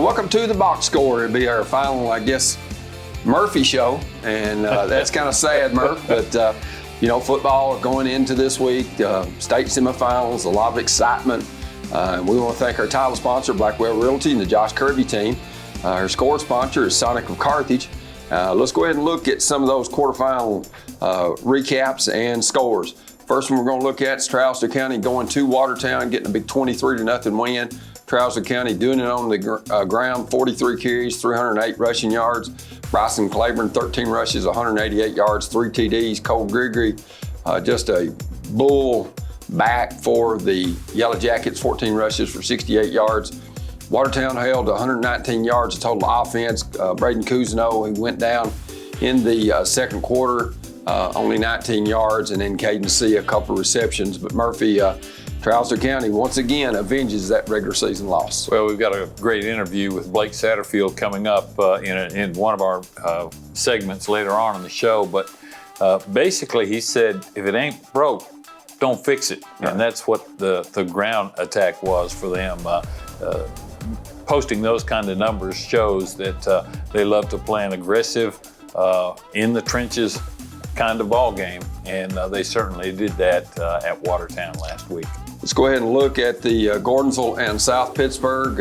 Welcome to the box score. It'll be our final, I guess, Murphy show, and that's kind of sad, Murph, but football going into this week, state semifinals, a lot of excitement. And we want to thank our title sponsor, Blackwell Realty, and the Josh Kirby team. Our score sponsor is Sonic of Carthage. Let's go ahead and look at some of those quarterfinal recaps and scores. First one we're going to look at is Trousdale County going to Watertown, getting a big 23-0 win. Trousdale County doing it on the ground, 43 carries, 308 rushing yards. Bryson Claiborne, 13 rushes, 188 yards, 3 TDs. Cole Gregory, just a bull back for the Yellow Jackets, 14 rushes for 68 yards. Watertown held 119 yards of total offense. Braden Cousineau, who went down in the second quarter, only 19 yards, and then Caine C, a couple of receptions. But Murphy, Trousdale County once again avenges that regular season loss. Well, we've got a great interview with Blake Satterfield coming up in one of our segments later on in the show. But basically, he said, if it ain't broke, don't fix it. Right. And that's what the ground attack was for them. Posting those kind of numbers shows that they love to play an aggressive, in the trenches kind of ball game, and they certainly did that at Watertown last week. Let's go ahead and look at the Gordonsville and South Pittsburgh.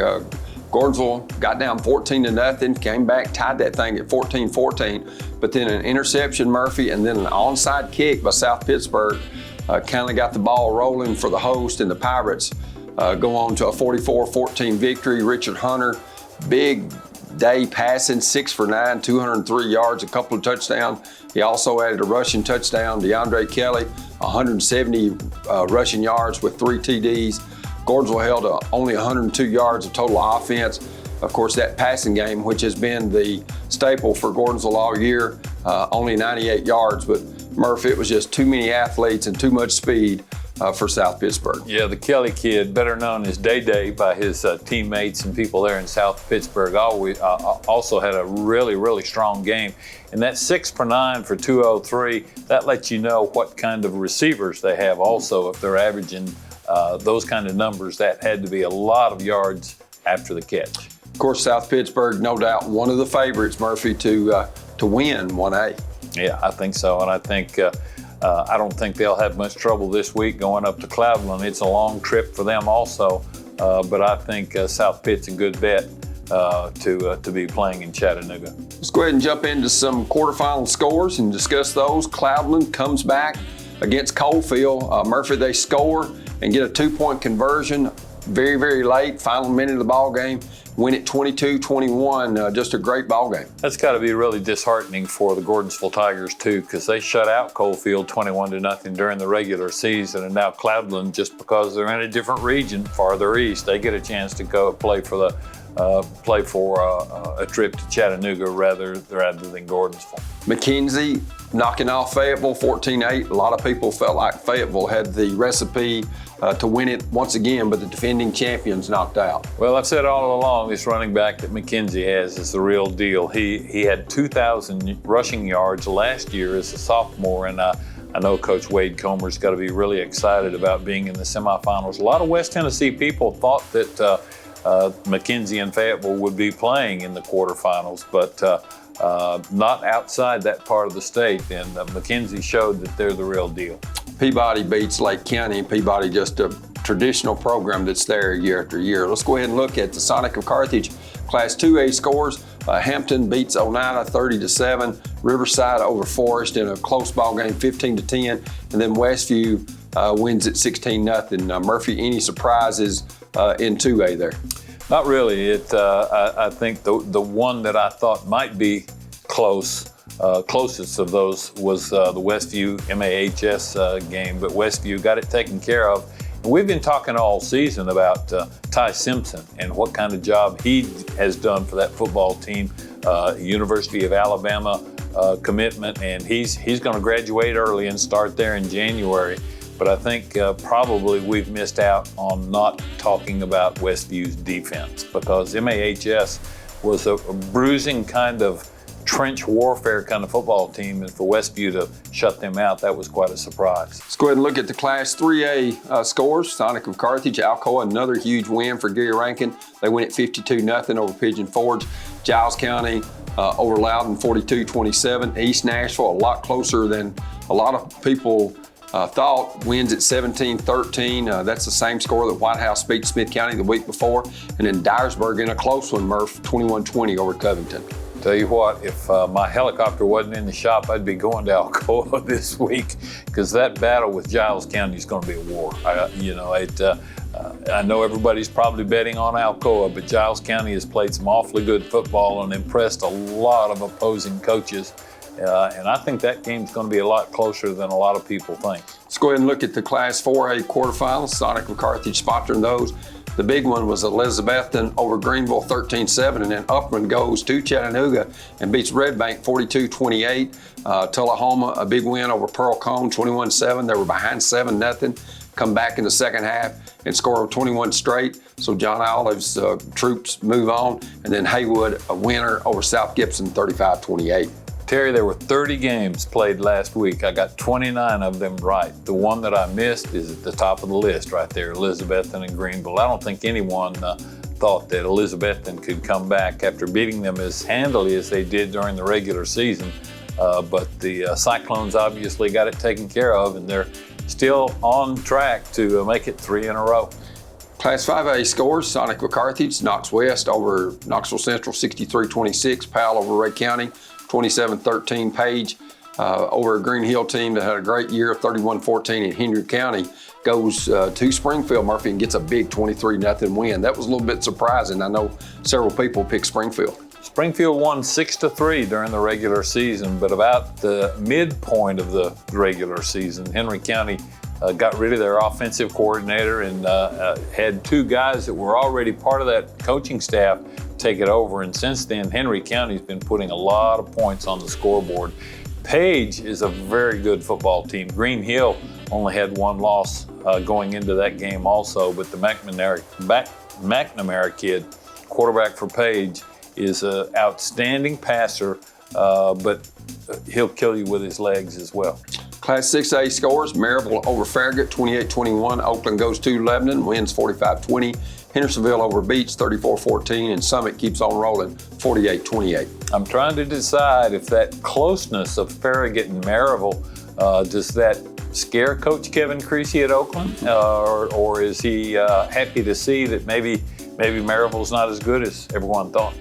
Gordonsville got down 14-0, came back, tied that thing at 14-14, but then an interception, Murphy, and then an onside kick by South Pittsburgh kind of got the ball rolling for the host, and the Pirates go on to a 44-14 victory. Richard Hunter, big day passing, 6 for 9, 203 yards, a couple of touchdowns. He also added a rushing touchdown. DeAndre Kelly, 170 rushing yards with 3 TDs. Gordonsville held only 102 yards of total offense. Of course, that passing game, which has been the staple for Gordonsville all year, only 98 yards. But Murph, it was just too many athletes and too much speed for South Pittsburgh. Yeah, the Kelly kid, better known as Day Day by his teammates and people there in South Pittsburgh, also had a really, really strong game. And that 6 for 9 for 203, that lets you know what kind of receivers they have also. If they're averaging those kind of numbers, that had to be a lot of yards after the catch. Of course, South Pittsburgh, no doubt, one of the favorites, Murphy, to win 1A. Yeah, I think so. And I think I don't think they'll have much trouble this week going up to Cloudland. It's a long trip for them also, but I think South Pitt's a good bet to be playing in Chattanooga. Let's go ahead and jump into some quarterfinal scores and discuss those. Cloudland comes back against Coalfield. Murphy, they score and get a 2-point conversion very, very late, final minute of the ball game. Win it 22-21, just a great ball game. That's got to be really disheartening for the Gordonsville Tigers too, because they shut out Coalfield 21-0 during the regular season, and now Cloudland, just because they're in a different region, farther east, they get a chance to go play for a trip to Chattanooga rather than Gordonsville. McKenzie knocking off Fayetteville 14-8. A lot of people felt like Fayetteville had the recipe to win it once again, but the defending champions knocked out. Well, I've said all along, this running back that McKenzie has is the real deal. He had 2,000 rushing yards last year as a sophomore, and I know Coach Wade Comer's got to be really excited about being in the semifinals. A lot of West Tennessee people thought that McKenzie and Fayetteville would be playing in the quarterfinals, but not outside that part of the state, and McKenzie showed that they're the real deal. Peabody beats Lake County. Peabody just a traditional program that's there year after year. Let's go ahead and look at the Sonic of Carthage Class 2A scores. Hampton beats Oneida 30-7. Riverside over Forest in a close ball game, 15-10, and then Westview wins at 16-0. Murphy, any surprises in 2A there? Not really. I think the one that I thought might be closest of those was the Westview MAHS game, but Westview got it taken care of. And we've been talking all season about Ty Simpson and what kind of job he has done for that football team. University of Alabama commitment, and he's going to graduate early and start there in January. But I think probably we've missed out on not talking about Westview's defense, because MAHS was a bruising kind of trench warfare kind of football team, and for Westview to shut them out, that was quite a surprise. Let's go ahead and look at the Class 3A scores. Sonic of Carthage, Alcoa, another huge win for Gary Rankin. They win at 52-0 over Pigeon Forge. Giles County over Loudon, 42-27. East Nashville, a lot closer than a lot of people thought, wins at 17-13. That's the same score that White House beat Smith County the week before. And then Dyersburg in a close one, Murph, 21-20 over Covington. Tell you what, if my helicopter wasn't in the shop, I'd be going to Alcoa this week, because that battle with Giles County is going to be a war. I know everybody's probably betting on Alcoa, but Giles County has played some awfully good football and impressed a lot of opposing coaches. And I think that game's going to be a lot closer than a lot of people think. Let's go ahead and look at the Class 4A quarterfinals. Sonic of Carthage sponsoring those. The big one was Elizabethton over Greenville, 13-7, and then Upperman goes to Chattanooga and beats Red Bank 42-28. Tullahoma, a big win over Pearl Cone, 21-7. They were behind 7-0. Come back in the second half and score 21 straight. So John Olive's troops move on. And then Haywood, a winner over South Gibson, 35-28. Terry, there were 30 games played last week. I got 29 of them right. The one that I missed is at the top of the list right there, Elizabethton and Greenville. I don't think anyone thought that Elizabethton could come back after beating them as handily as they did during the regular season. But the Cyclones obviously got it taken care of, and they're still on track to make it 3 in a row. Class 5A scores, Sonic of Carthage, Knox West over Knoxville Central, 63-26. Powell over Ray County, 27-13. Page over a Green Hill team that had a great year, 31-14. And Henry County goes to Springfield, Murphy, and gets a big 23-0 win. That was a little bit surprising. I know several people picked Springfield. Springfield won 6-3 during the regular season, but about the midpoint of the regular season, Henry County got rid of their offensive coordinator and had 2 guys that were already part of that coaching staff take it over. And since then, Henry County's been putting a lot of points on the scoreboard. Page is a very good football team. Green Hill only had 1 loss going into that game also, but the McNamara kid, quarterback for Page, is an outstanding passer, but he'll kill you with his legs as well. Class 6A scores, Maryville over Farragut, 28-21. Oakland goes to Lebanon, wins 45-20. Hendersonville over Beach, 34-14. And Summit keeps on rolling, 48-28. I'm trying to decide if that closeness of Farragut and Maryville, does that scare Coach Kevin Creasy at Oakland? Or is he happy to see that maybe Maryville's not as good as everyone thought?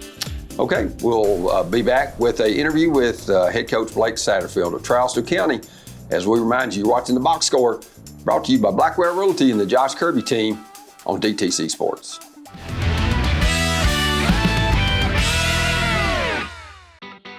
Okay, we'll be back with an interview with head coach Blake Satterfield of Trousdale County. As we remind you, you're watching The Box Score, brought to you by Blackwell Realty and the Josh Kirby team on DTC Sports.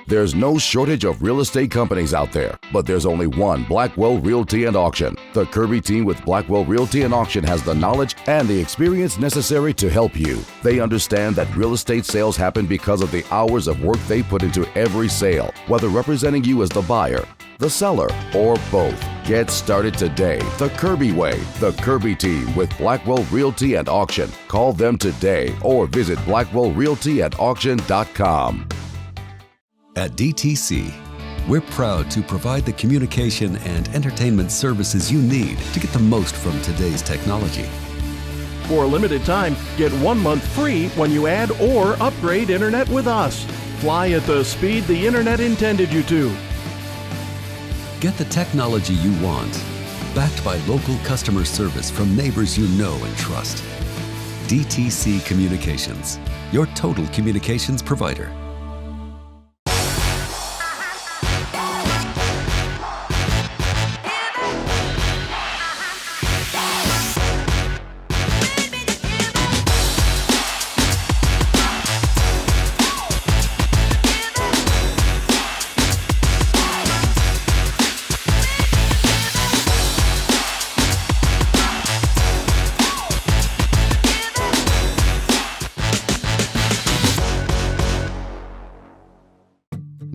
There's no shortage of real estate companies out there, but there's only one Blackwell Realty and Auction. The Kirby team with Blackwell Realty and Auction has the knowledge and the experience necessary to help you. They understand that real estate sales happen because of the hours of work they put into every sale, whether representing you as the buyer, the seller, or both. Get started today the Kirby way. The Kirby team with Blackwell Realty and Auction. Call them today or visit blackwellrealtyandauction.com. At DTC, we're proud to provide the communication and entertainment services you need to get the most from today's technology. For a limited time, get 1 month free when you add or upgrade internet with us. Fly at the speed the internet intended you to. Get the technology you want, backed by local customer service from neighbors you know and trust. DTC Communications, your total communications provider.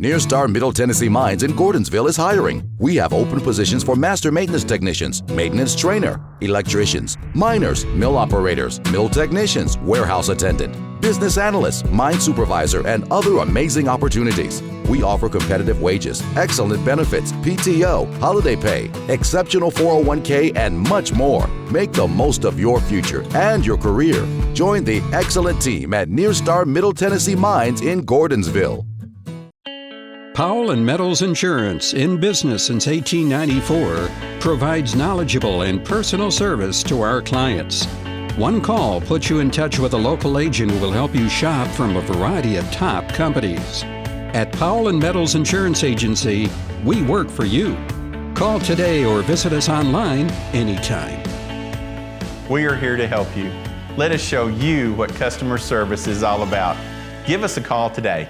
Near Star Middle Tennessee Mines in Gordonsville is hiring. We have open positions for master maintenance technicians, maintenance trainer, electricians, miners, mill operators, mill technicians, warehouse attendant, business analyst, mine supervisor, and other amazing opportunities. We offer competitive wages, excellent benefits, PTO, holiday pay, exceptional 401k, and much more. Make the most of your future and your career. Join the excellent team at Near Star Middle Tennessee Mines in Gordonsville. Powell & Metals Insurance, in business since 1894, provides knowledgeable and personal service to our clients. One call puts you in touch with a local agent who will help you shop from a variety of top companies. At Powell & Metals Insurance Agency, we work for you. Call today or visit us online anytime. We are here to help you. Let us show you what customer service is all about. Give us a call today.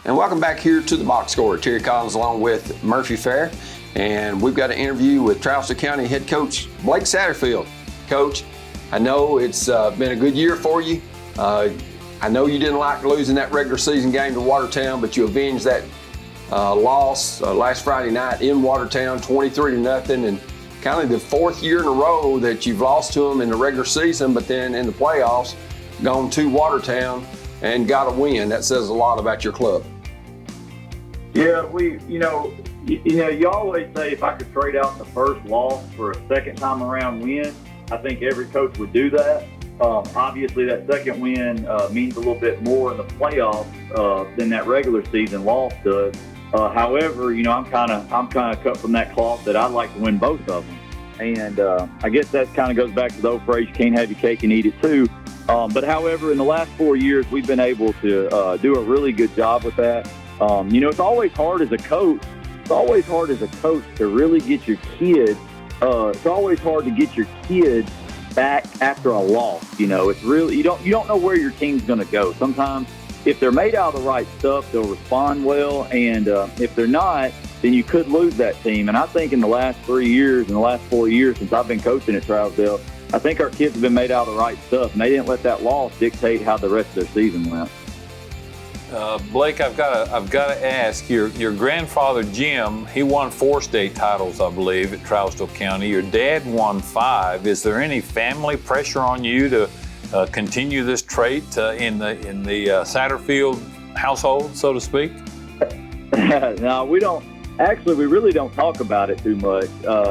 And welcome back here to the Box Score. Terry Collins along with Murphy Fair. And we've got an interview with Trousdale County head coach Blake Satterfield. Coach, I know it's been a good year for you. I know you didn't like losing that regular season game to Watertown, but you avenged that loss last Friday night in Watertown, 23-0, and kind of the fourth year in a row that you've lost to them in the regular season, but then in the playoffs, gone to Watertown and got a win. That says a lot about your club. Yeah, you always say if I could trade out the first loss for a second time around win, I think every coach would do that. Obviously, that second win means a little bit more in the playoffs than that regular season loss does. However, I'm kind of cut from that cloth that I'd like to win both of them, and I guess that kind of goes back to the old phrase, "You can't have your cake and eat it too." But however, in the last 4 years, we've been able to do a really good job with that. It's always hard as a coach. It's always hard as a coach to really get your kid. It's always hard to get your kid back after a loss. It's really you don't know where your team's going to go. Sometimes, if they're made out of the right stuff, they'll respond well, and if they're not, then you could lose that team. And I think in the last 3 years, in the last 4 years since I've been coaching at Trousdale, I think our kids have been made out of the right stuff, and they didn't let that loss dictate how the rest of their season went. Blake, I've got to ask, your grandfather Jim, he won 4 state titles, I believe, at Trousdale County. Your dad won 5. Is there any family pressure on you to continue this trait in the Satterfield household, so to speak? No, we don't. Actually, we really don't talk about it too much.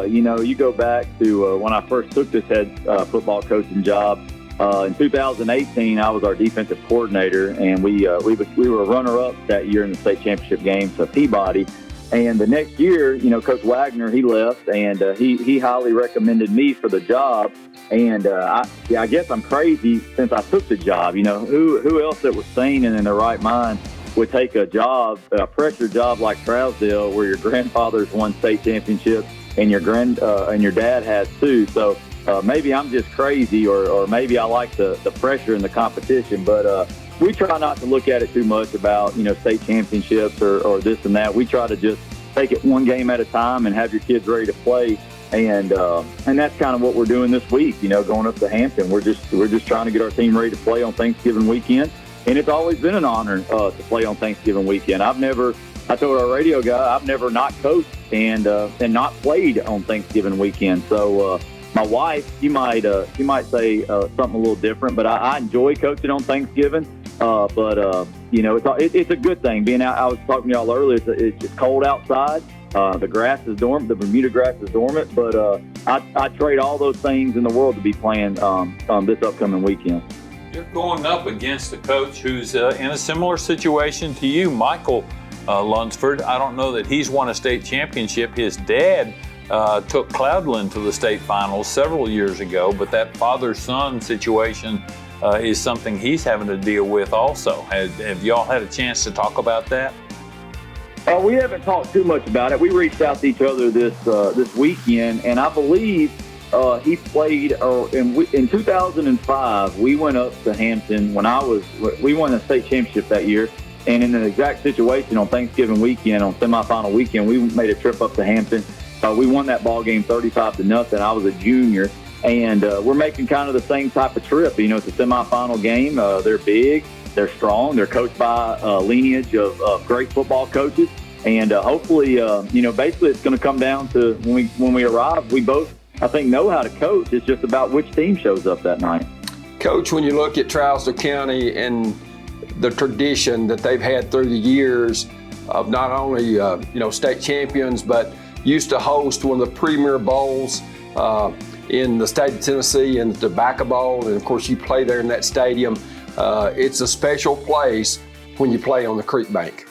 You go back to when I first took this head football coaching job. In 2018, I was our defensive coordinator, and we were runner-up that year in the state championship game to Peabody. And the next year, Coach Wagner, he left, and he highly recommended me for the job. And I guess I'm crazy since I took the job. Who else that was sane and in their right mind would take a pressure job like Trousdale, where your grandfather's won state championships and your dad has too. So maybe I'm just crazy, or maybe I like the pressure and the competition. But we try not to look at it too much about state championships or this and that. We try to just take it one game at a time and have your kids ready to play. And that's kind of what we're doing this week. Going up to Hampton, we're just trying to get our team ready to play on Thanksgiving weekend. And it's always been an honor to play on Thanksgiving weekend. I told our radio guy, I've never not coached and not played on Thanksgiving weekend. So my wife, she might say something a little different, but I enjoy coaching on Thanksgiving. It's a good thing being out. I was talking to y'all earlier. It's cold outside. The grass is dormant. The Bermuda grass is dormant. But I trade all those things in the world to be playing this upcoming weekend. You're going up against a coach who's in a similar situation to you, Michael Lunsford. I don't know that he's won a state championship. His dad took Cloudland to the state finals several years ago, but that father-son situation is something he's having to deal with also. Have y'all had a chance to talk about that? We haven't talked too much about it. We reached out to each other this weekend, and I believe he played in 2005. We went up to Hampton we won the state championship that year, and in an exact situation on Thanksgiving weekend, on semifinal weekend, we made a trip up to Hampton. We won that ball game 35-0. I was a junior, And we're making kind of the same type of trip. You know, it's a semifinal game. They're big, they're strong, they're coached by a lineage of great football coaches. And hopefully, you know, basically it's going to come down to when we arrive, we both, I think, know how to coach. It's just about which team shows up that night. Coach, when you look at Trousdale County and the tradition that they've had through the years of not only, you know, state champions, but used to host one of the premier bowls in the state of Tennessee, and the Tobacco Bowl, and of course you play there in that stadium. It's a special place when you play on the creek bank.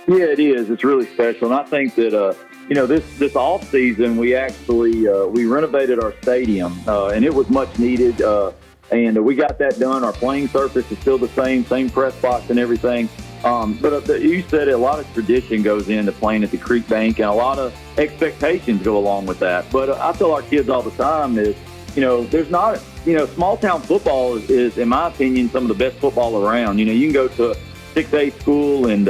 Yeah, it is. It's really special, and I think that you know, this off season we actually we renovated our stadium, and it was much needed, and we got that done. Our playing surface is still the same press box and everything. But you said it, a lot of tradition goes into playing at the creek bank, and a lot of expectations go along with that. But I tell our kids all the time is, you know, there's not, you know, small town football is, in my opinion, some of the best football around. You know, you can go to a 6A school and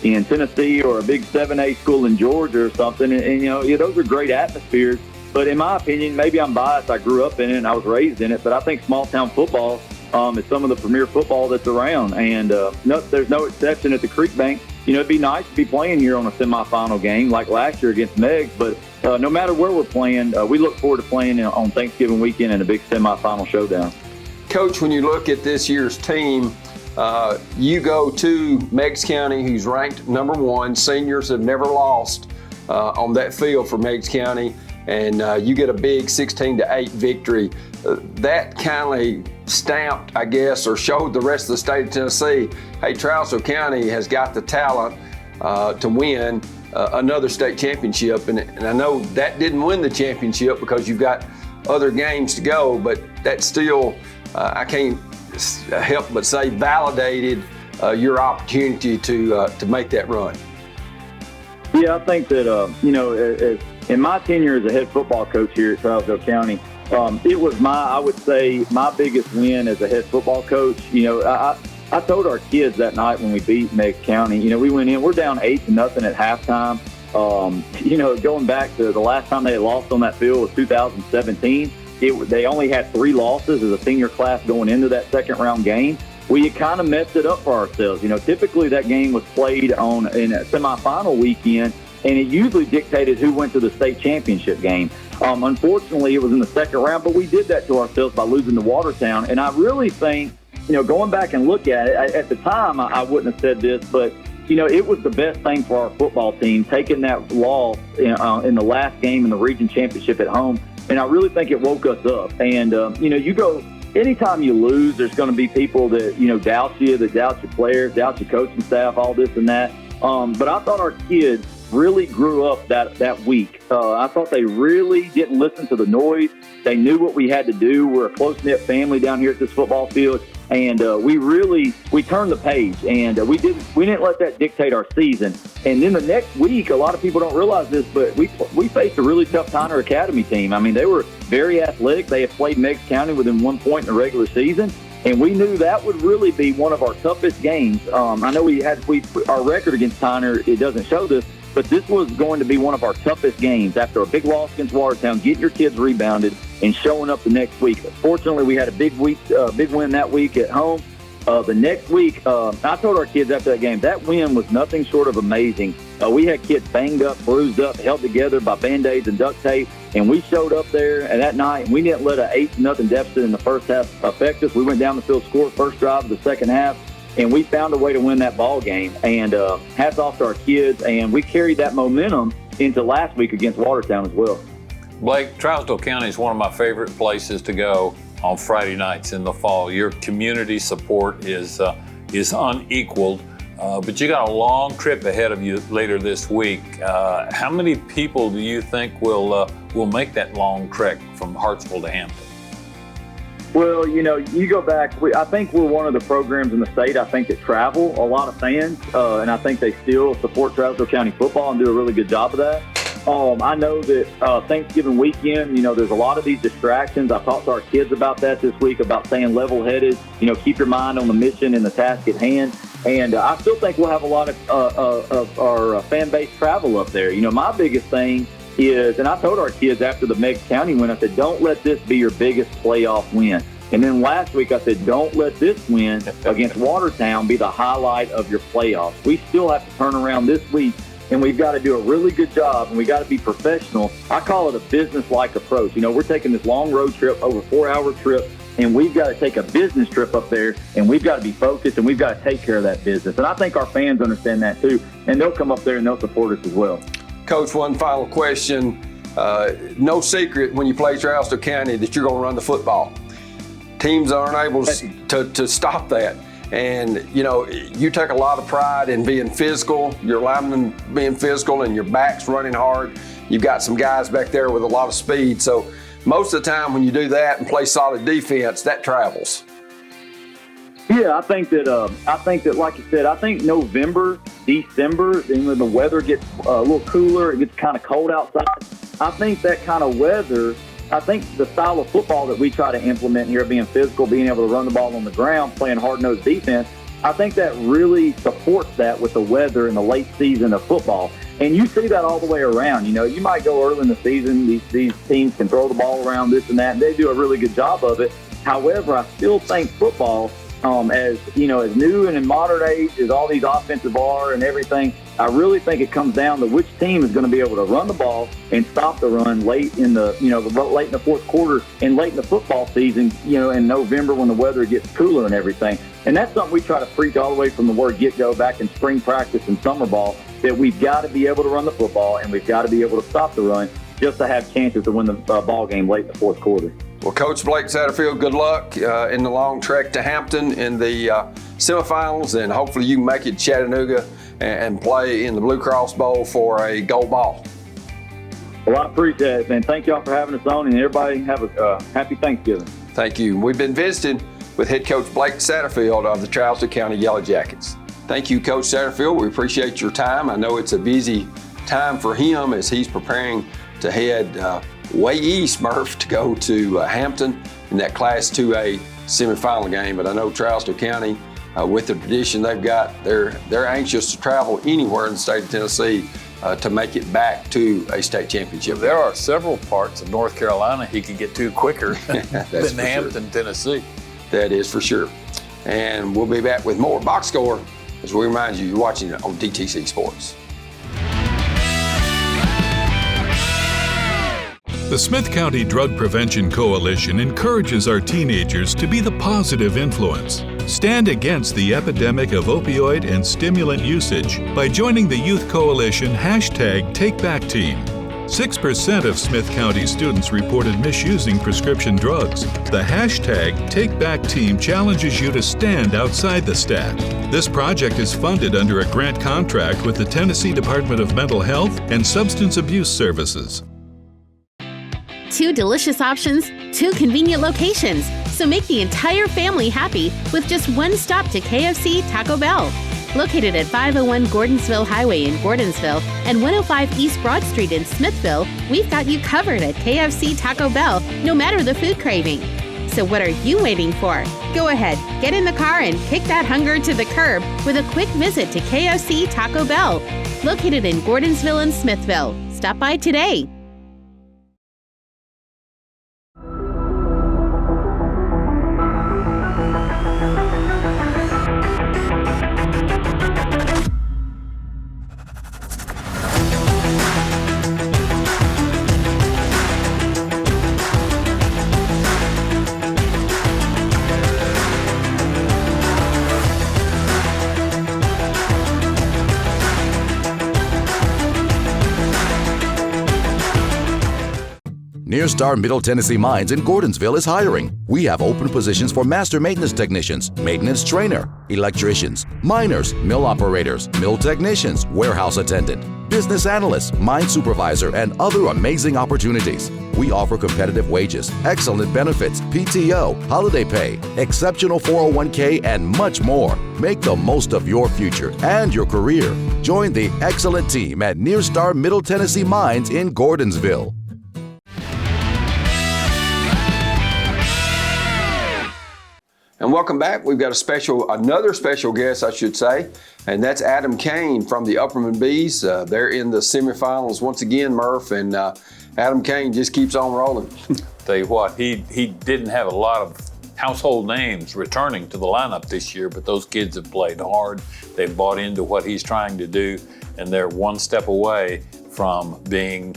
in Tennessee, or a big 7A school in Georgia or something, and you know, those are great atmospheres. But in my opinion, maybe I'm biased, I grew up in it and I was raised in it, but I think small town football is some of the premier football that's around. And there's no exception at the creek bank. You know, it'd be nice to be playing here on a semifinal game like last year against Meggs, but no matter where we're playing, we look forward to playing on Thanksgiving weekend in a big semifinal showdown. Coach, when you look at this year's team, you go to Meigs County, who's ranked number 1. Seniors have never lost on that field for Meigs County, and you get a big 16-8 victory. That kind of stamped, I guess, or showed the rest of the state of Tennessee, hey, Trousdale County has got the talent to win another state championship. And I know that didn't win the championship because you've got other games to go, but that still, I can't help but say, validated your opportunity to make that run. Yeah, I think that, you know, in my tenure as a head football coach here at Trousdale County, it was I would say, my biggest win as a head football coach. You know, I told our kids that night when we beat Meigs County, you know, we went in, we're down 8-0 at halftime. You know, going back to the last time they had lost on that field was 2017. They only had 3 losses as a senior class going into that second round game. We had kind of messed it up for ourselves. You know, typically that game was played in a semifinal weekend, and it usually dictated who went to the state championship game. Unfortunately, it was in the second round, but we did that to ourselves by losing to Watertown. And I really think, you know, going back and look at it, at the time I wouldn't have said this, but, you know, it was the best thing for our football team, taking that loss in the last game in the region championship at home. And I really think it woke us up. And, you know, you go, anytime you lose, there's going to be people that, you know, doubt you, that doubt your players, doubt your coaching staff, all this and that. But I thought our kids really grew up that week. I thought they really didn't listen to the noise. They knew what we had to do. We're a close-knit family down here at this football field. And we turned the page, and we didn't let that dictate our season. And then the next week, a lot of people don't realize this, but we faced a really tough Tyner Academy team. I mean, they were very athletic. They had played Meigs County within 1 point in the regular season, and we knew that would really be one of our toughest games. I know our record against Tyner, it doesn't show this, but this was going to be one of our toughest games after a big loss against Watertown, getting your kids rebounded and showing up the next week. Fortunately, we had a big win that week at home. The next week, I told our kids after that game, that win was nothing short of amazing. We had kids banged up, bruised up, held together by Band-Aids and duct tape, and we showed up there and that night, and we didn't let an 8-0 deficit in the first half affect us. We went down the field, scored first drive of the second half, and we found a way to win that ball game. And hats off to our kids, and we carried that momentum into last week against Watertown as well. Blake, Trousdale County is one of my favorite places to go on Friday nights in the fall. Your community support is unequaled, but you got a long trip ahead of you later this week. How many people do you think will make that long trek from Hartsville to Hampton? Well, you know, you go back, I think we're one of the programs in the state, I think, that travel a lot of fans, and I think they still support Trousdale County football and do a really good job of that. I know that Thanksgiving weekend, you know, there's a lot of these distractions. I talked to our kids about that this week, about staying level-headed, you know, keep your mind on the mission and the task at hand. And I still think we'll have a lot of our fan base travel up there. You know, my biggest thing is, and I told our kids after the Meigs County win, I said, don't let this be your biggest playoff win. And then last week I said, don't let this win against Watertown be the highlight of your playoffs. We still have to turn around this week, and we've got to do a really good job, and we got to be professional. I call it a business-like approach. You know, we're taking this long road trip, over 4-hour trip, and we've got to take a business trip up there, and we've got to be focused, and we've got to take care of that business. And I think our fans understand that too, and they'll come up there and they'll support us as well. Coach, one final question. No secret when you play Trousdale County that you're going to run the football. Teams aren't able to stop that. And, you know, you take a lot of pride in being physical, your linemen being physical, and your back's running hard. You've got some guys back there with a lot of speed. So most of the time when you do that and play solid defense, that travels. Yeah, I think that, like you said, I think November, December, and when the weather gets a little cooler, it gets kind of cold outside. I think that kind of weather, I think the style of football that we try to implement here, being physical, being able to run the ball on the ground, playing hard-nosed defense, I think that really supports that with the weather in the late season of football. And you see that all the way around. You know, you might go early in the season, these teams can throw the ball around, this and that, and they do a really good job of it. However, I still think football, as you know, as new and in modern age as all these offensive are and everything, I really think it comes down to which team is going to be able to run the ball and stop the run late in the, late in the fourth quarter and late in the football season, in November when the weather gets cooler and everything. And that's something we try to preach all the way from the word get-go back in spring practice and summer ball, that we've got to be able to run the football and we've got to be able to stop the run just to have chances to win the ball game late in the fourth quarter. Well, Coach Blake Satterfield, good luck in the long trek to Hampton in the semifinals, and hopefully you can make it to Chattanooga and play in the Blue Cross Bowl for a gold ball. Well, I appreciate it, man. Thank y'all for having us on, and everybody have a happy Thanksgiving. Thank you. We've been visiting with head coach Blake Satterfield of the Trousdale County Yellow Jackets. Thank you, Coach Satterfield. We appreciate your time. I know it's a busy time for him as he's preparing to head way east, Murph, to go to Hampton in that Class 2A semifinal game. But I know Trousdale County, with the tradition they've got, they're anxious to travel anywhere in the state of Tennessee to make it back to a state championship. There are several parts of North Carolina he could get to quicker than Hampton, sure. Tennessee. That is for sure. And we'll be back with more Box Score as we remind you, you're watching it on DTC Sports. The Smith County Drug Prevention Coalition encourages our teenagers to be the positive influence. Stand against the epidemic of opioid and stimulant usage by joining the Youth Coalition #TakeBackTeam. 6% of Smith County students reported misusing prescription drugs. The #TakeBackTeam challenges you to stand outside the stack. This project is funded under a grant contract with the Tennessee Department of Mental Health and Substance Abuse Services. 2 delicious options, 2 convenient locations. So make the entire family happy with just one stop to KFC Taco Bell. Located at 501 Gordonsville Highway in Gordonsville and 105 East Broad Street in Smithville, we've got you covered at KFC Taco Bell, no matter the food craving. So what are you waiting for? Go ahead, get in the car and kick that hunger to the curb with a quick visit to KFC Taco Bell. Located in Gordonsville and Smithville. Stop by today. Nearstar Middle Tennessee Mines in Gordonsville is hiring. We have open positions for master maintenance technicians, maintenance trainer, electricians, miners, mill operators, mill technicians, warehouse attendant, business analyst, mine supervisor, and other amazing opportunities. We offer competitive wages, excellent benefits, PTO, holiday pay, exceptional 401k, and much more. Make the most of your future and your career. Join the excellent team at Nearstar Middle Tennessee Mines in Gordonsville. And welcome back. We've got another special guest, I should say, and that's Adam Caine from the Upperman Bees. They're in the semifinals once again, Murph, and Adam Caine just keeps on rolling. Tell you what, he didn't have a lot of household names returning to the lineup this year, but those kids have played hard. They've bought into what he's trying to do, and they're one step away from being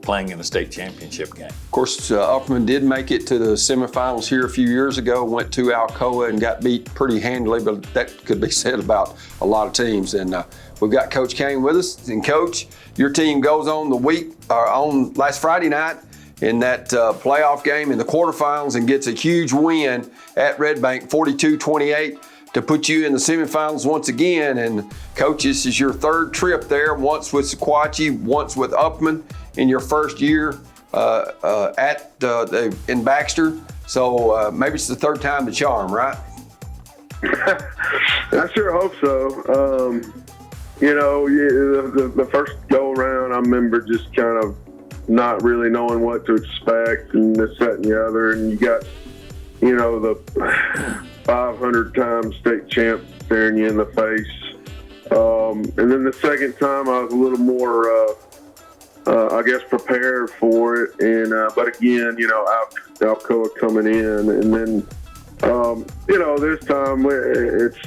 playing in a state championship game. Of course, Upperman did make it to the semifinals here a few years ago, went to Alcoa and got beat pretty handily, but that could be said about a lot of teams. And we've got Coach Caine with us. And Coach, your team goes on on last Friday night in that playoff game in the quarterfinals and gets a huge win at Red Bank, 42-28. To put you in the semifinals once again. And Coach, this is your third trip there, once with Sequatchie, once with Upperman in your first year in Baxter. So maybe it's the third time the charm, right? I sure hope so. The first go around, I remember just kind of not really knowing what to expect and this, that, and the other. And you got, the 500-time state champ staring you in the face. And then the second time I was a little more, prepared for it. And but again, Alcoa coming in. And then, this time it's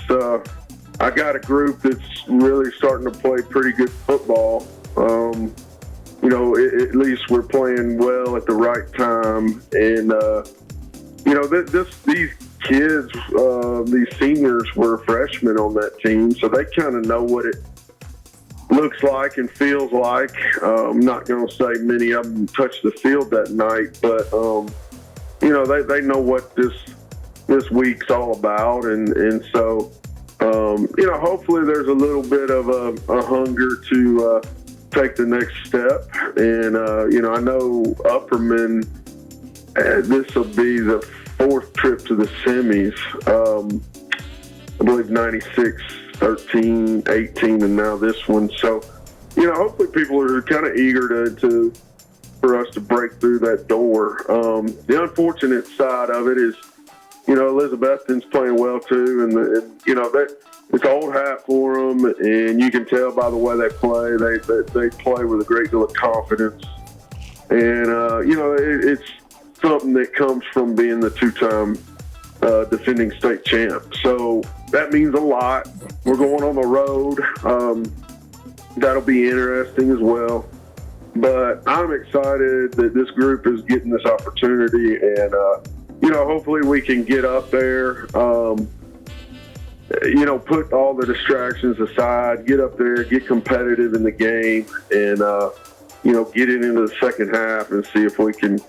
I got a group that's really starting to play pretty good football. At least we're playing well at the right time. And, these kids, these seniors were freshmen on that team, so they kind of know what it looks like and feels like. I'm not going to say many of them touched the field that night, but they know what this week's all about, and so hopefully there's a little bit of a hunger to take the next step. And I know Upperman, this will be the fourth trip to the semis. I believe 96, 13, 18, and now this one. So, hopefully people are kind of eager for us to break through that door. The unfortunate side of it is, Elizabethton's playing well too, and that it's old hat for them, and you can tell by the way they play. They play with a great deal of confidence, and it's something that comes from being the two-time defending state champ. So that means a lot. We're going on the road. That'll be interesting as well. But I'm excited that this group is getting this opportunity, and hopefully we can get up there, put all the distractions aside, get up there, get competitive in the game, and get it into the second half and see if we can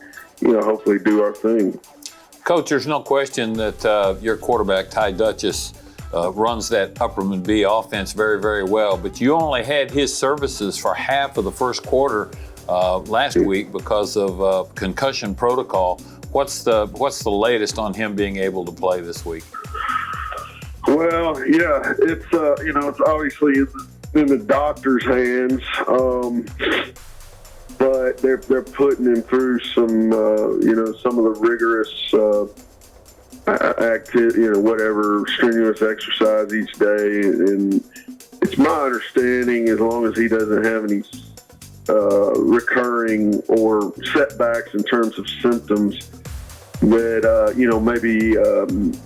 hopefully do our thing. Coach, there's no question that your quarterback, Ty Duchess, runs that Upperman B offense very, very well, but you only had his services for half of the first quarter last week because of concussion protocol. What's the latest on him being able to play this week? Well, yeah, it's it's obviously in the doctor's hands. But they're putting him through some some of the rigorous activity, whatever strenuous exercise each day. And it's my understanding, as long as he doesn't have any recurring or setbacks in terms of symptoms, that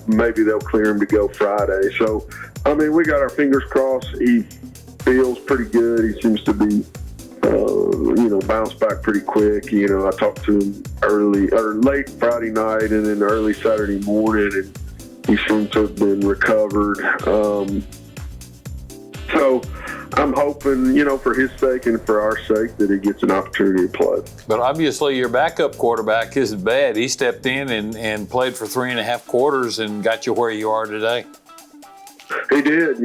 maybe they'll clear him to go Friday. So, we got our fingers crossed. He feels pretty good. He seems to be bounce back pretty quick. I talked to him late Friday night and then early Saturday morning, and he seemed to have been recovered. So I'm hoping, for his sake and for our sake, that he gets an opportunity to play. But obviously your backup quarterback isn't bad. He stepped in and played for 3.5 quarters and got you where you are today. He did.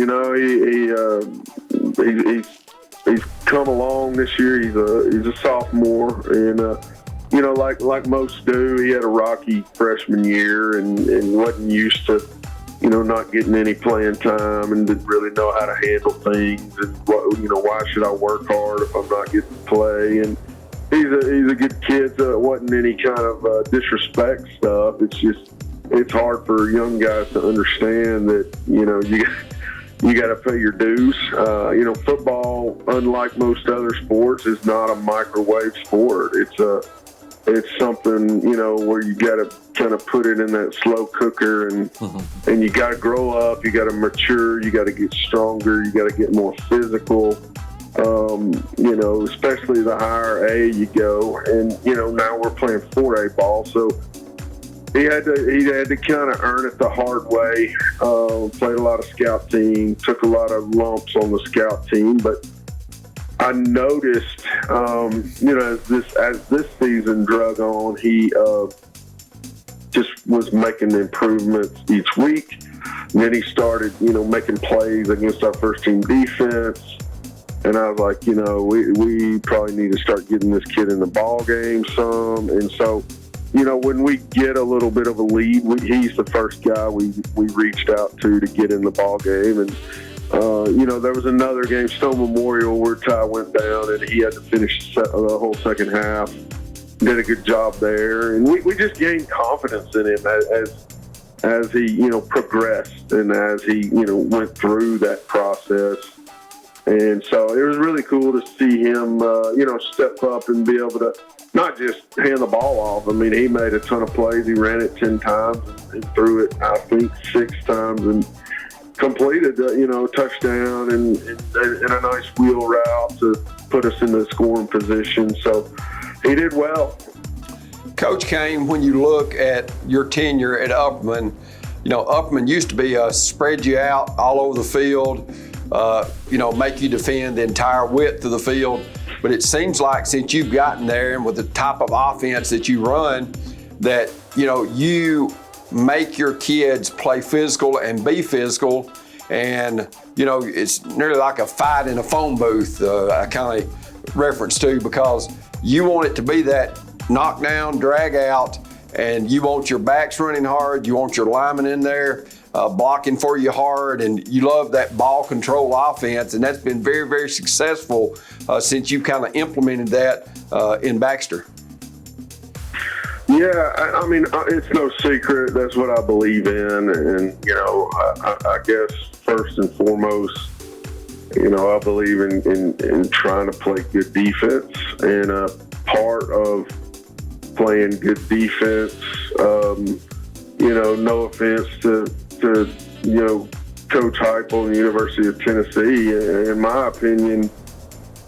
He's come along this year. He's a sophomore, and like most do, he had a rocky freshman year and wasn't used to not getting any playing time and didn't really know how to handle things, and why should I work hard if I'm not getting to play? And he's a good kid, so it wasn't any kind of disrespect stuff. It's just it's hard for young guys to understand that, you know, you got to pay your dues. You know, football, unlike most other sports, is not a microwave sport. It's something, you know, where you got to kind of put it in that slow cooker, and you got to grow up, you got to mature, you got to get stronger, you got to get more physical. You know, especially the higher A you go, and you know, now we're playing 4A ball, so he had to kind of earn it the hard way. Played a lot of scout team, took a lot of lumps on the scout team, but I noticed, you know, as this season drug on, he just was making improvements each week. And then he started, you know, making plays against our first team defense. And I was like, you know, we probably need to start getting this kid in the ball game some. And so, you know, when we get a little bit of a lead, he's the first guy we reached out to get in the ball game. And, you know, there was another game, Stone Memorial, where Ty went down and he had to finish the whole second half. Did a good job there. And we just gained confidence in him as he, you know, progressed and as he, you know, went through that process. And so it was really cool to see him, you know, step up and be able to not just hand the ball off. I mean, he made a ton of plays. He ran it 10 times and threw it, I think, 6 times and completed, you know, a touchdown and a nice wheel route to put us in the scoring position. So he did well. Coach Caine, when you look at your tenure at Upperman, you know, Upperman used to be spread you out all over the field, you know, make you defend the entire width of the field. But it seems like since you've gotten there and with the type of offense that you run, that, you know, you make your kids play physical and be physical. And, you know, it's nearly like a fight in a phone booth, I kind of reference to, because you want it to be that knockdown, drag out, and you want your backs running hard, you want your linemen in there blocking for you hard, and you love that ball control offense, and that's been very, very successful since you kind of implemented that in Baxter. Yeah, I mean, it's no secret. That's what I believe in, and you know, I guess first and foremost, you know, I believe in trying to play good defense, and part of playing good defense, you know, no offense to you know, Coach Heupel and the University of Tennessee, in my opinion,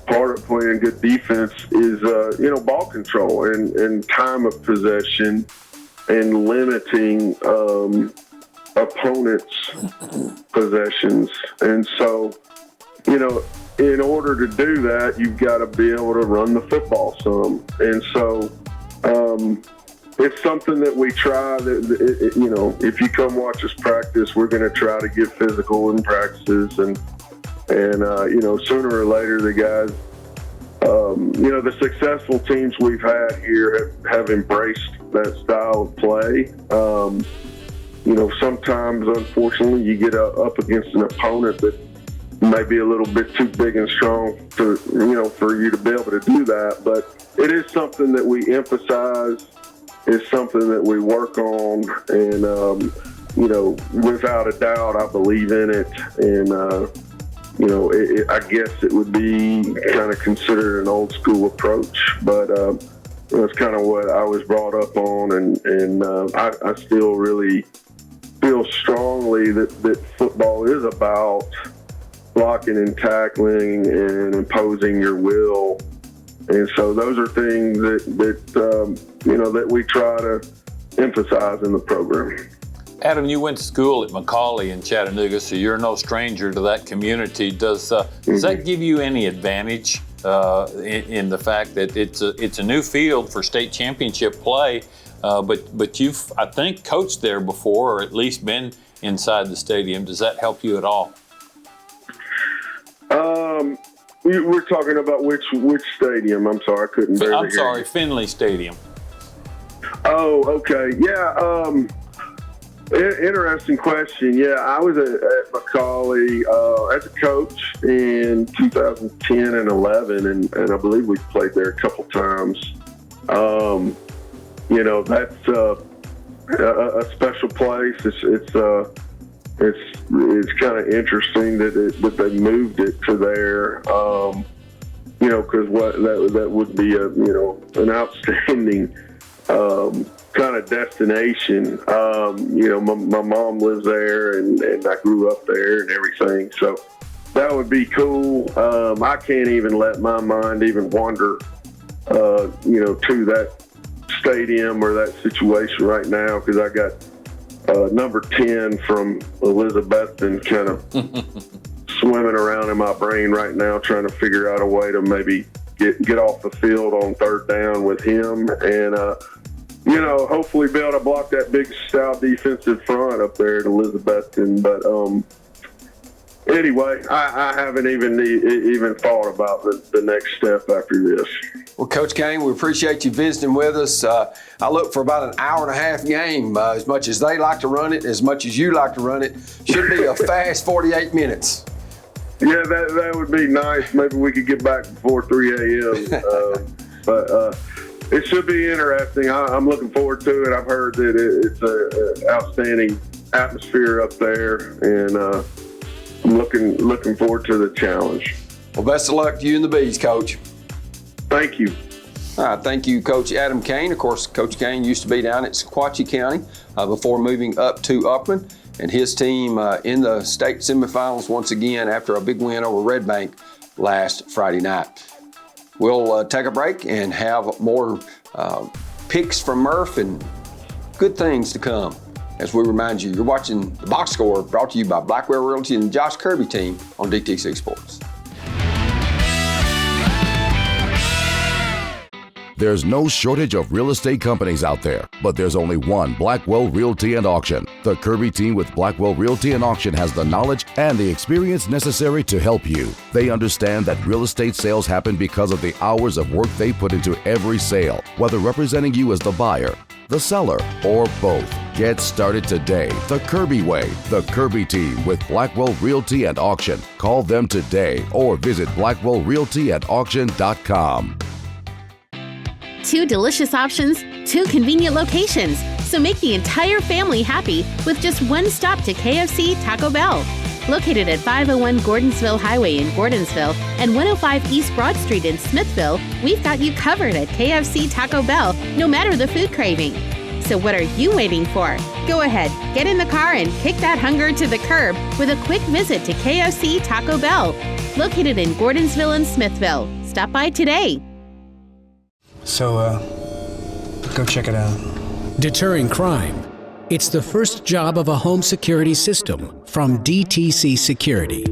part of playing good defense is, you know, ball control and time of possession and limiting opponents' possessions. And so, you know, in order to do that, you've got to be able to run the football some. And so it's something that we try. You know, if you come watch us practice, we're going to try to get physical in practices, and you know, sooner or later, the guys, you know, the successful teams we've had here have embraced that style of play. You know, sometimes, unfortunately, you get up against an opponent that may be a little bit too big and strong to, you know, for you to be able to do that. But it is something that we emphasize. It's something that we work on, and you know, without a doubt, I believe in it. And you know, I guess it would be kind of considered an old school approach, but that's kind of what I was brought up on, and I still really feel strongly that football is about blocking and tackling and imposing your will. And so those are things that you know, that we try to emphasize in the program. Adam, you went to school at McCauley in Chattanooga, so you're no stranger to that community. Does that give you any advantage in the fact that it's a new field for state championship play, but you've, I think, coached there before, or at least been inside the stadium? Does that help you at all? We're talking about which stadium? I'm sorry, I couldn't barely I'm sorry, Finley Stadium. Oh, okay. Yeah. Interesting question. Yeah, I was at McCauley as a coach in 2010 and 11, and I believe we played there a couple times. You know, that's a special place. It's kind of interesting that they moved it to there. Because that would be an outstanding kind of destination. My mom lives there, and I grew up there and everything. So that would be cool. I can't even let my mind even wander, to that stadium or that situation right now, because I got number 10 from Elizabethton kind of swimming around in my brain right now, trying to figure out a way to maybe get off the field on third down with him, and hopefully be able to block that big stout defensive front up there at Elizabethton. But anyway, I haven't even thought about the next step after this. Well, Coach Caine, we appreciate you visiting with us. I look for about an hour and a half game. As much as they like to run it, as much as you like to run it, should be a fast 48 minutes. Yeah, that would be nice. Maybe we could get back before 3 a.m. But it should be interesting. I'm looking forward to it. I've heard that it's an outstanding atmosphere up there, and I'm looking forward to the challenge. Well, best of luck to you and the Bees, Coach. Thank you. All right, thank you, Coach Adam Caine. Of course, Coach Caine used to be down at Sequatchie County before moving up to Upperman, and his team in the state semifinals once again after a big win over Red Bank last Friday night. We'll take a break and have more picks from Murph and good things to come. As we remind you, you're watching The Box Score, brought to you by Blackwell Realty and the Josh Kirby team on DTC Sports. There's no shortage of real estate companies out there, but there's only one Blackwell Realty and Auction. The Kirby team with Blackwell Realty and Auction has the knowledge and the experience necessary to help you. They understand that real estate sales happen because of the hours of work they put into every sale, whether representing you as the buyer, the seller, or both. Get started today the Kirby way. The Kirby team with Blackwell Realty and Auction. Call them today or visit blackwellrealtyandauction.com. 2 delicious options, 2 convenient locations. So make the entire family happy with just one stop to KFC Taco Bell. Located at 501 Gordonsville Highway in Gordonsville and 105 East Broad Street in Smithville, we've got you covered at KFC Taco Bell, no matter the food craving. So what are you waiting for? Go ahead, get in the car and kick that hunger to the curb with a quick visit to KFC Taco Bell. Located in Gordonsville and Smithville. Stop by today. So, go check it out. Deterring crime. It's the first job of a home security system from DTC Security.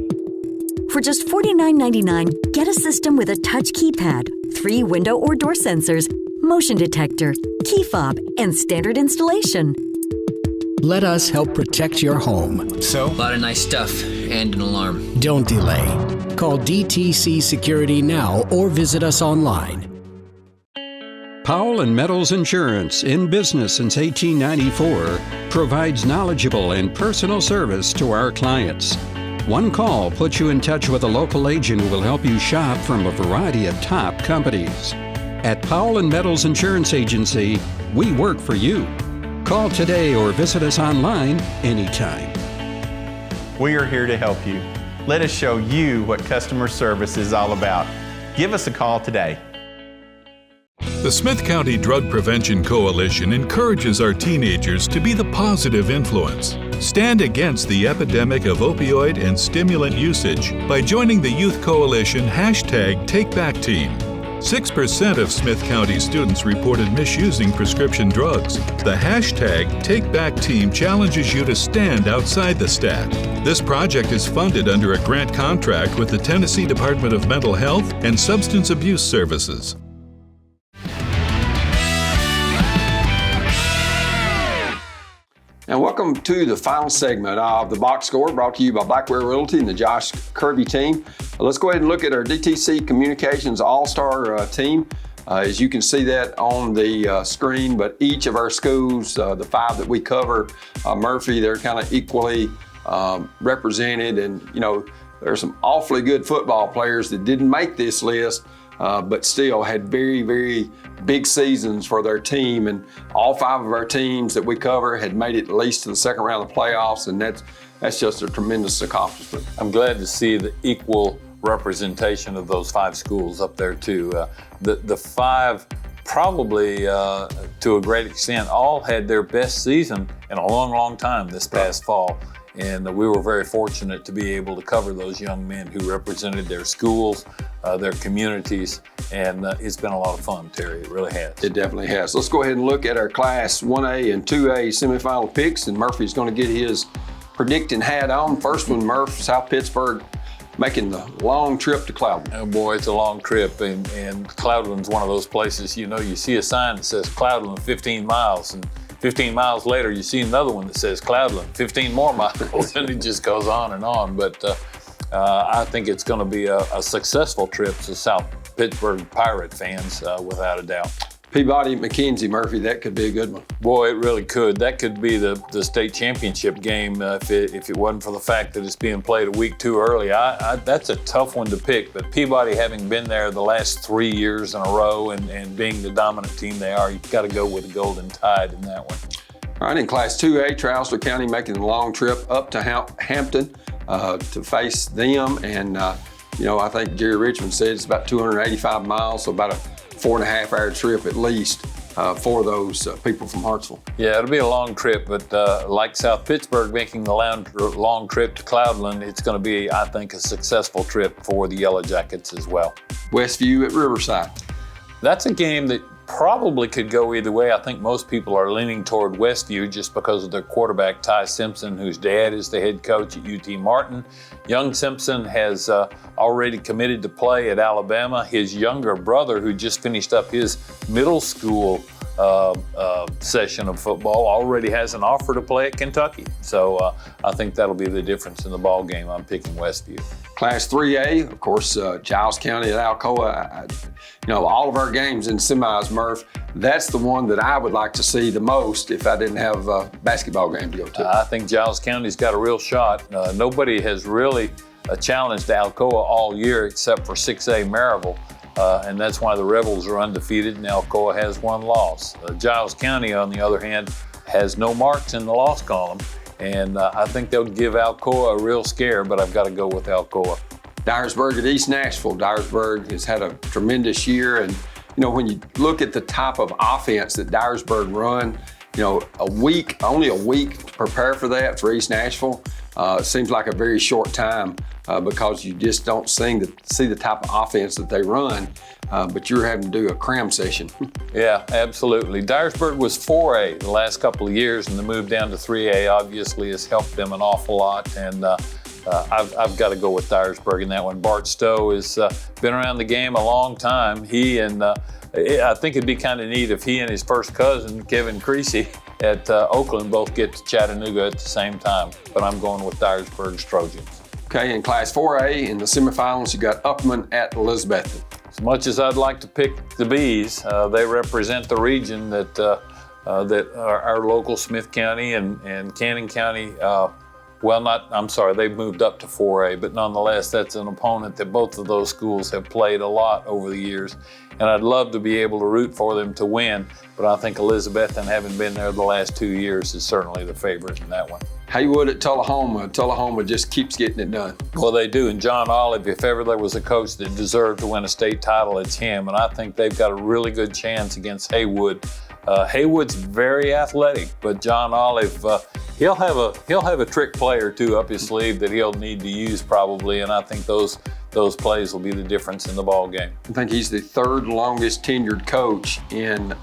For just $49.99, get a system with a touch keypad, 3 window or door sensors, motion detector, key fob, and standard installation. Let us help protect your home. So? A lot of nice stuff and an alarm. Don't delay. Call DTC Security now or visit us online. Powell & Metals Insurance, in business since 1894, provides knowledgeable and personal service to our clients. One call puts you in touch with a local agent who will help you shop from a variety of top companies. At Powell & Metals Insurance Agency, we work for you. Call today or visit us online anytime. We are here to help you. Let us show you what customer service is all about. Give us a call today. The Smith County Drug Prevention Coalition encourages our teenagers to be the positive influence. Stand against the epidemic of opioid and stimulant usage by joining the Youth Coalition #TakeBackTeam. 6% of Smith County students reported misusing prescription drugs. The #TakeBackTeam challenges you to stand outside the stack. This project is funded under a grant contract with the Tennessee Department of Mental Health and Substance Abuse Services. And welcome to the final segment of the Box Score, brought to you by Blackwell Realty and the Josh Kirby team. Let's go ahead and look at our DTC Communications All-Star team. As you can see that on the screen, but each of our schools, the 5 that we cover, Murphy, they're kind of equally represented. And, you know, there's some awfully good football players that didn't make this list, but still had very, very big seasons for their team. And all 5 of our teams that we cover had made it at least to the second round of the playoffs, and that's just a tremendous accomplishment. I'm glad to see the equal representation of those 5 schools up there too. The 5 probably to a great extent all had their best season in a long, long time this past fall. And we were very fortunate to be able to cover those young men who represented their schools, their communities, and it's been a lot of fun, Terry. It really has. It definitely has. Let's go ahead and look at our Class 1A and 2A semifinal picks, and Murphy's going to get his predicting hat on. First one, Murph, South Pittsburgh making the long trip to Cloudland. Oh boy, it's a long trip, and Cloudland's one of those places, you see a sign that says Cloudland 15 miles, and 15 miles later, you see another one that says Cloudland, 15 more miles, and it just goes on and on. But I think it's going to be a successful trip to South Pittsburgh Pirate fans, without a doubt. Peabody, McKenzie, Murphy, that could be a good one. Boy, it really could. That could be the state championship game if it wasn't for the fact that it's being played a week too early. That's a tough one to pick, but Peabody, having been there the last 3 years in a row and being the dominant team they are, you've got to go with the Golden Tide in that one. All right, in Class 2A, Trousdale County making the long trip up to Hampton to face them. And, I think Jerry Richmond said it's about 285 miles, so about a 4.5-hour trip at least for those people from Hartsville. Yeah, it'll be a long trip, but like South Pittsburgh making the long trip to Cloudland, it's going to be, I think, a successful trip for the Yellow Jackets as well. Westview at Riverside. That's a game that probably could go either way. I think most people are leaning toward Westview just because of their quarterback, Ty Simpson, whose dad is the head coach at UT Martin. Young Simpson has already committed to play at Alabama. His younger brother, who just finished up his middle school session of football, already has an offer to play at Kentucky. So I think that'll be the difference in the ball game. I'm picking Westview. Class 3A, of course, Giles County at Alcoa. All of our games in semis, Murph, that's the one that I would like to see the most if I didn't have a basketball game to go to. I think Giles County's got a real shot. Nobody has really challenged Alcoa all year except for 6A Maryville. And that's why the Rebels are undefeated and Alcoa has 1 loss. Giles County, on the other hand, has no marks in the loss column. And I think they'll give Alcoa a real scare, but I've got to go with Alcoa. Dyersburg at East Nashville. Dyersburg has had a tremendous year. And, when you look at the type of offense that Dyersburg run, only a week to prepare for that for East Nashville seems like a very short time because you just don't see the type of offense that they run, but you're having to do a cram session. Yeah, absolutely. Dyersburg was 4A the last couple of years, and the move down to 3A obviously has helped them an awful lot. And I've got to go with Dyersburg in that one. Bart Stowe has been around the game a long time. He and I think it'd be kind of neat if he and his first cousin, Kevin Creasy, at Oakland both get to Chattanooga at the same time. But I'm going with Dyersburg's Trojans. Okay, in Class 4A, in the semifinals, you got Upperman at Elizabethton. As much as I'd like to pick the Bees, they represent the region that our local Smith County and Cannon County. They've moved up to 4A, but nonetheless, that's an opponent that both of those schools have played a lot over the years. And I'd love to be able to root for them to win, but I think Elizabethton, having been there the last 2 years, is certainly the favorite in that one. Haywood at Tullahoma. Tullahoma just keeps getting it done. Well, they do. And John Olive, if ever there was a coach that deserved to win a state title, it's him. And I think they've got a really good chance against Haywood. Haywood's very athletic, but John Olive, he'll have a trick play or two up his sleeve that he'll need to use probably, and I think those plays will be the difference in the ball game. I think he's the 3rd longest tenured coach in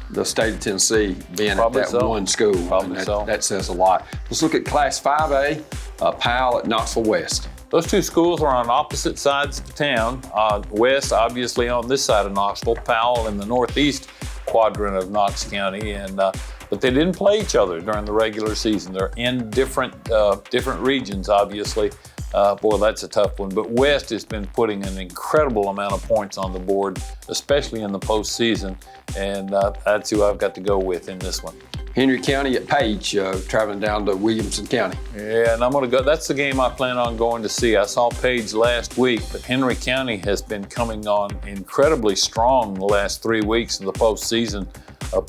the state of Tennessee, being probably at that one school. That says a lot. Let's look at Class 5A, Powell at Knoxville West. Those two schools are on opposite sides of the town. West, obviously, on this side of Knoxville, Powell in the northeast quadrant of Knox County, and but they didn't play each other during the regular season. They're in different regions, obviously. Boy, that's a tough one. But West has been putting an incredible amount of points on the board, especially in the postseason, and that's who I've got to go with in this one. Henry County at Page, traveling down to Williamson County. Yeah, and I'm going to go. That's the game I plan on going to see. I saw Page last week, but Henry County has been coming on incredibly strong the last 3 weeks of the postseason,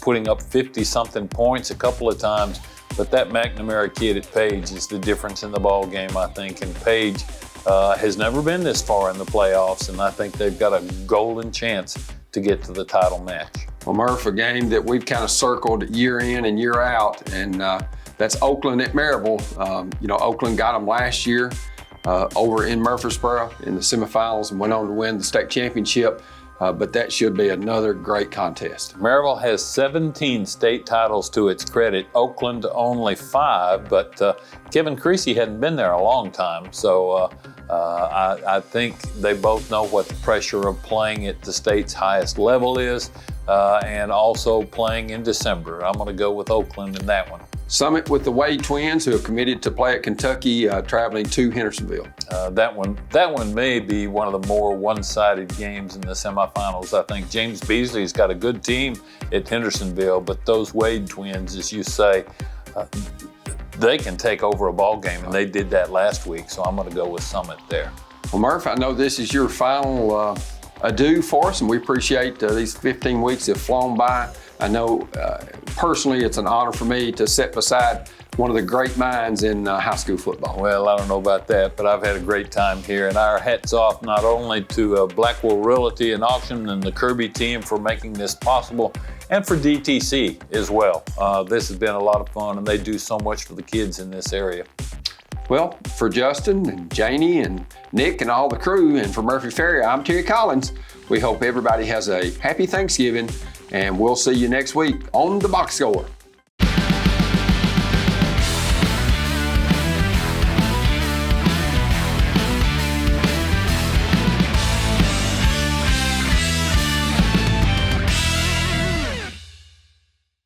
putting up 50-something points a couple of times. But that McNamara kid at Page is the difference in the ball game, I think. And Page has never been this far in the playoffs, and I think they've got a golden chance to get to the title match. Well, Murph, a game that we've kind of circled year in and year out, and that's Oakland at Maryville. Oakland got them last year over in Murfreesboro in the semifinals and went on to win the state championship. But that should be another great contest. Maryville has 17 state titles to its credit. Oakland only 5, but Kevin Creasy hadn't been there a long time. So I think they both know what the pressure of playing at the state's highest level is, and also playing in December. I'm going to go with Oakland in that one. Summit with the Wade twins, who have committed to play at Kentucky, traveling to Hendersonville. That one may be one of the more one-sided games in the semifinals. I think James Beasley's got a good team at Hendersonville, but those Wade twins, as you say, they can take over a ball game, and they did that last week. So I'm going to go with Summit there. Well, Murph, I know this is your final adieu for us, and we appreciate these 15 weeks have flown by. I know personally it's an honor for me to sit beside one of the great minds in high school football. Well, I don't know about that, but I've had a great time here. And our hats off not only to Blackwell Realty and Auction and the Kirby team for making this possible, and for DTC as well. This has been a lot of fun, and they do so much for the kids in this area. Well, for Justin and Janie and Nick and all the crew, and for Murphy Ferry, I'm Terry Collins. We hope everybody has a happy Thanksgiving, and we'll see you next week on The Box Score.